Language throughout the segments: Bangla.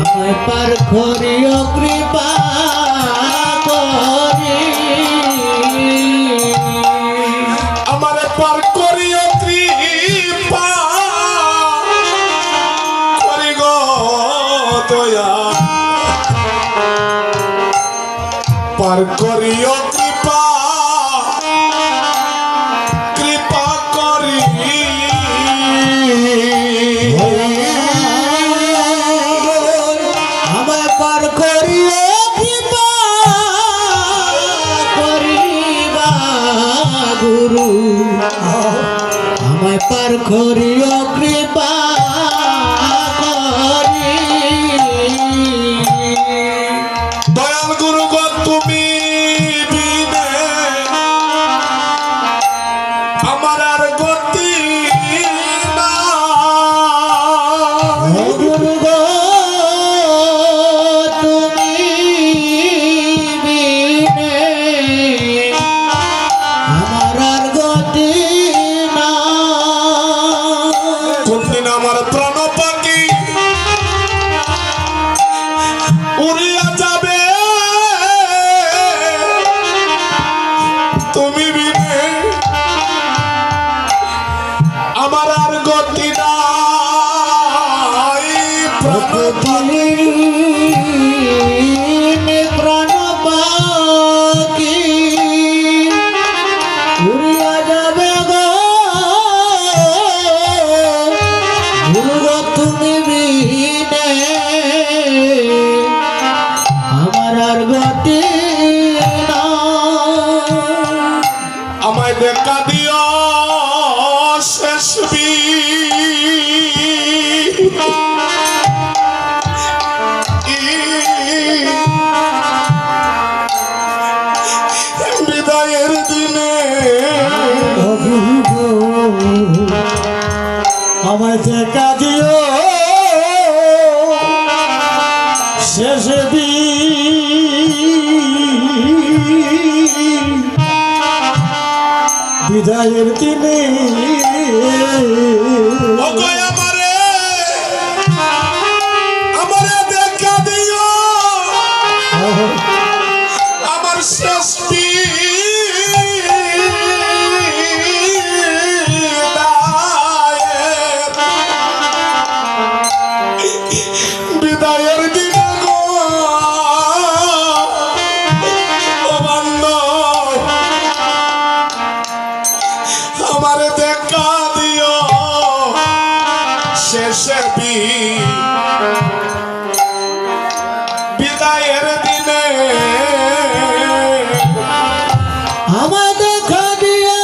আমায় পার করিও কৃপা করি আমার পার করিও কৃপা করি গো দয়া পার করিও কৃপা কৃপা করি আমায় পার করিও কৃপা করিবা গুরু আমায় পার করিও কৃপা করি দয়াল গুরু গো তুমি বিনে আমার আর গতি নাই। গুরু গো তুমি বিনে আমার আর গতি নাই। কোনদিন আমার প্রাণ পাখি উড়িয়া যাবে তুমি বিনে আমার আর গতি নাই। প্রাণ পাখি উড়িয়া যাবে গো গুরু গো তুমি বিনে আমার আর গতি নাই। আমায় দেখা দিও শেষ বিদায়ের দিনে আমায় দেখা দিও শেষ বিদায়ের দিনে ওগো আমারে আমারে দেখা দিও আমার শেষ বিদায়ের দিনে গো ও বান্ধব আমারে দেখা দিও শেষে বিদায়ের দিনে আমায় দেখা দিও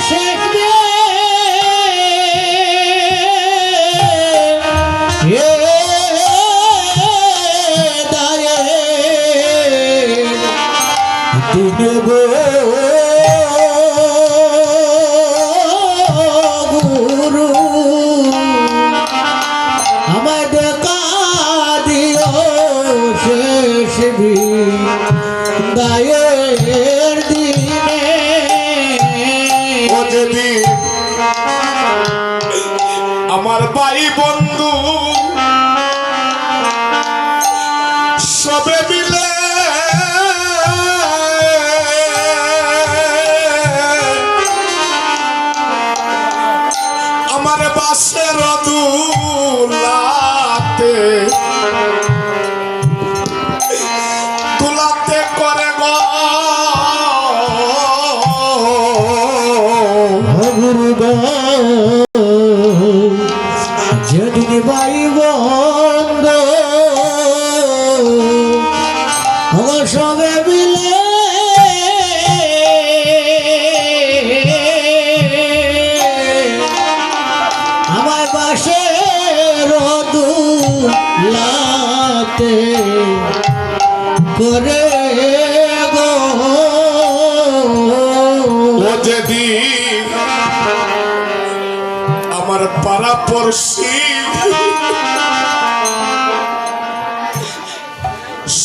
শেষ দিনে গো গুরু আমায় দেখা দিও শেষ বিদায়ের দিনে ও যদি আমার ভাই বন্ধু সবে মিলে আমার বাসের দুলাতে তুলাতে করে গো গুরু গো যেদিন ভাই বন্ধ আমার সবে মিলে আমায় বাসের দুলাতে করে গো ও যেদিন আমার পাড়া পড়শি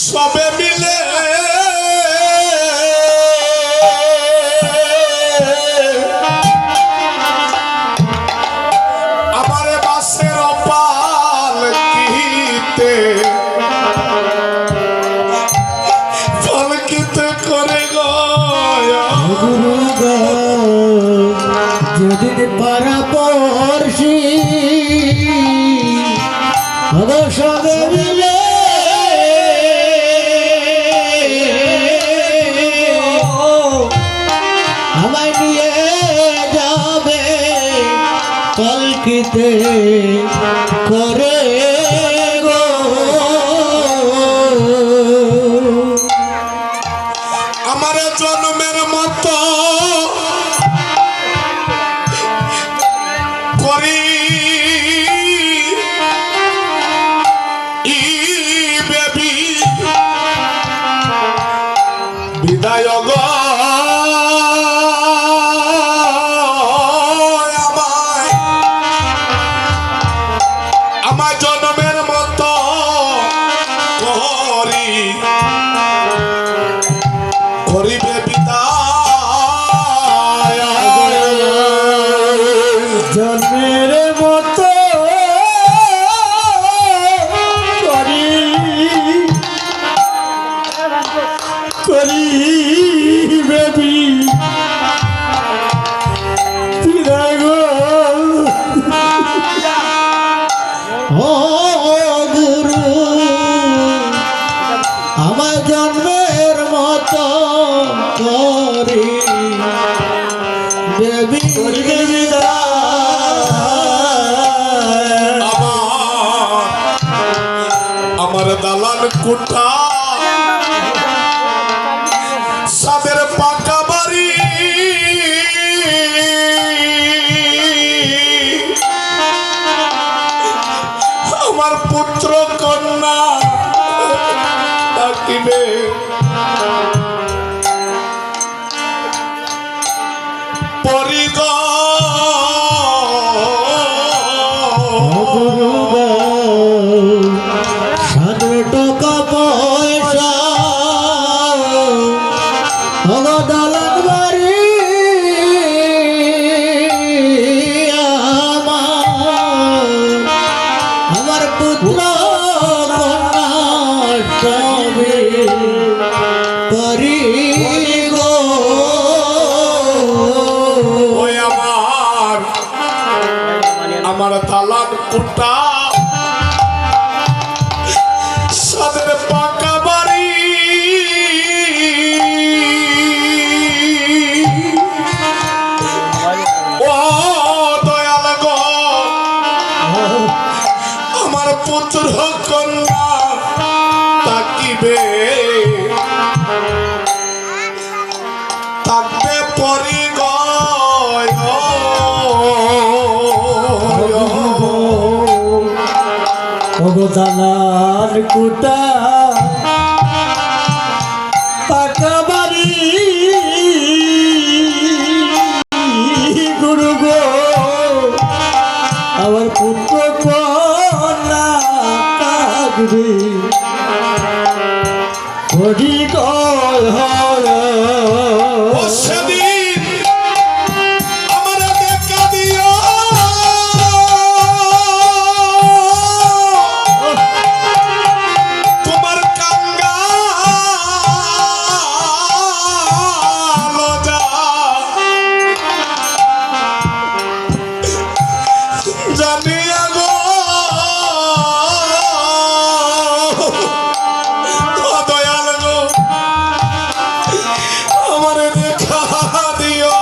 সবে মিলে আমার বাসের পাল পালকিতে পালকিতে করে গো গুরু গো যেদিন পারা পড়শি সবে মিলে আমায় নিয়ে যাবে পালকিতে করে গো আমার জন্মের মতো করি বেবি বিদায় গো আমার জন্মের মতো করিবে বিদায় জন্মের মতো করি বেবি ও গুরু আমার জন্মের মতো করি বেবি আমার দালান কোঠা সাদের পাকা বাড়ি আমার পুত্র কন্যা ডাকিবে পরিগ সাদে টাকা পয়সা দালান বাড়ি আমার পুত্র সবে করি গো ওই আমার দালান কোঠা সাদের পাকা বাড়ি ও দয়াল গো আমার পুত্র কন্যা তাকিবে থাকবে পরি দালান কুটা পাকা বাড়ি গুরু গো আমার পুত্র কন্যা কাঁদবে হরি কয় সেদিন আমার দেখা দিও তোমার কাঙ্গা লজা জানিয়া গো দয়াল গো আমার দেখা দিও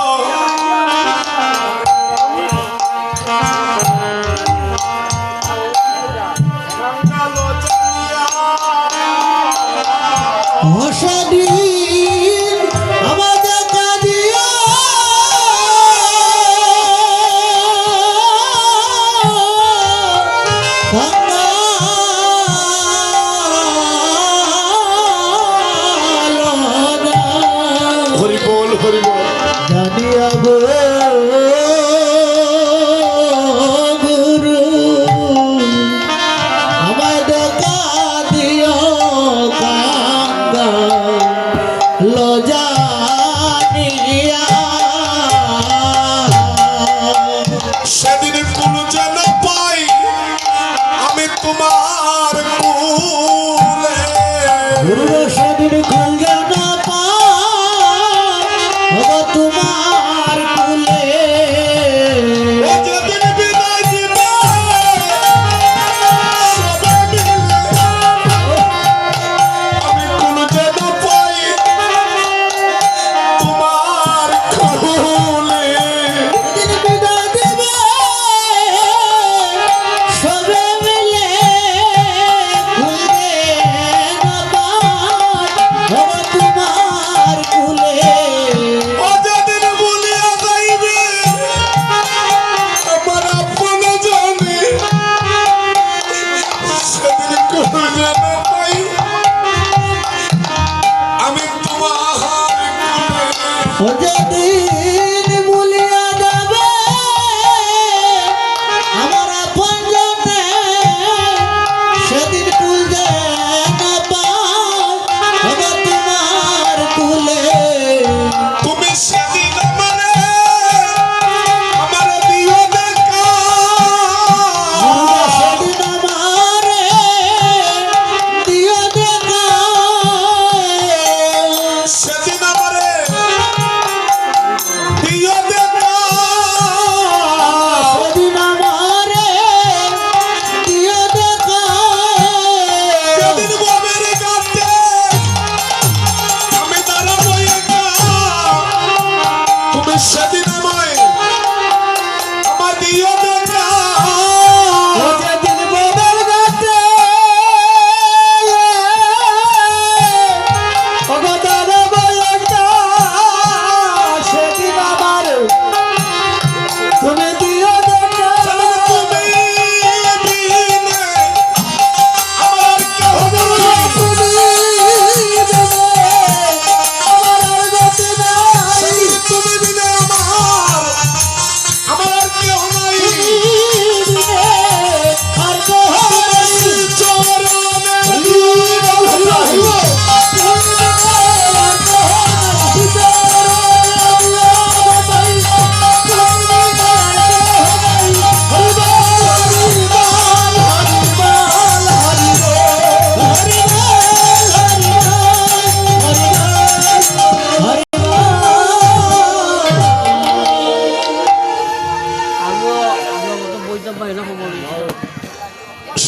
সেদিন আমাদের কাঁদিয়া হরি বল জানিয়া গো গুরু আমায় দেখা দিও কাঙ্গা লজানিয়া সেদিন কুল যেন পাই আমি তোমার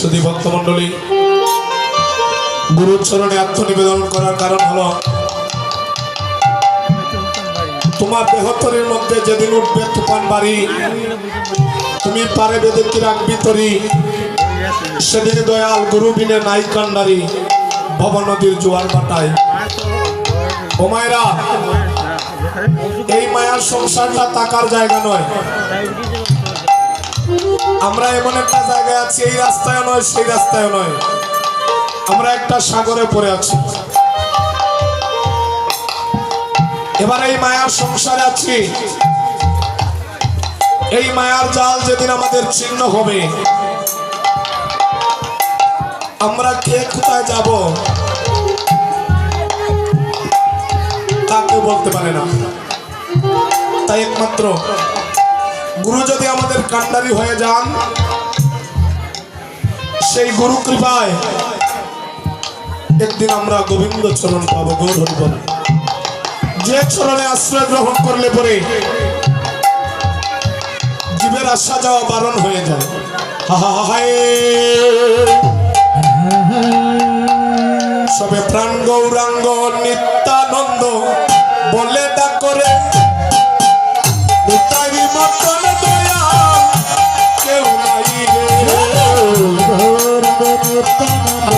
সুধী ভক্তমণ্ডলী, গুরুর চরণে আত্মনিবেদন করার কারণ হলো তোমার দেহতরির মধ্যে যেদিন উঠবে তুফান বাড়ি, তুমি পারে বেদে কি রাখবি তরি, সেদিন দয়াল গুরু বিনে নাই কান্ডারি, ভব নদীর জোয়ার বাটায়। ও মায়েরা, এই মায়ার সংসারটা টাকার জায়গা নয়। আমরা এমন একটা জায়গায় আছি, এই রাস্তায় নয় সেই রাস্তায় নয়, আমরা একটা সাগরে পড়ে আছি। এবার এই মায়ার সংসারে আছি, এই মায়ার জাল যেদিন আমাদের ছিন্ন হবে, আমরা কে কোথায় যাব তা কেউ বলতে পারে না। তাই একমাত্র গুরু যদি আমাদের কান্ডারি হয়ে যান, সেই গুরু কৃপায় একদিন আমরা গোবিন্দ চরণ পাবো। গৌর হরি বল। যে চরণে আশ্রয় গ্রহণ করলে পরে জীবের আসা যাওয়া বারণ হয়ে যায়। সবে প্রাণ গৌরাঙ্গ নিত্যানন্দ বলে ডাক করে, নিতাইর মতন দয়াল কেউ নাই রে। গৌরাঙ্গ নিত্যানন্দ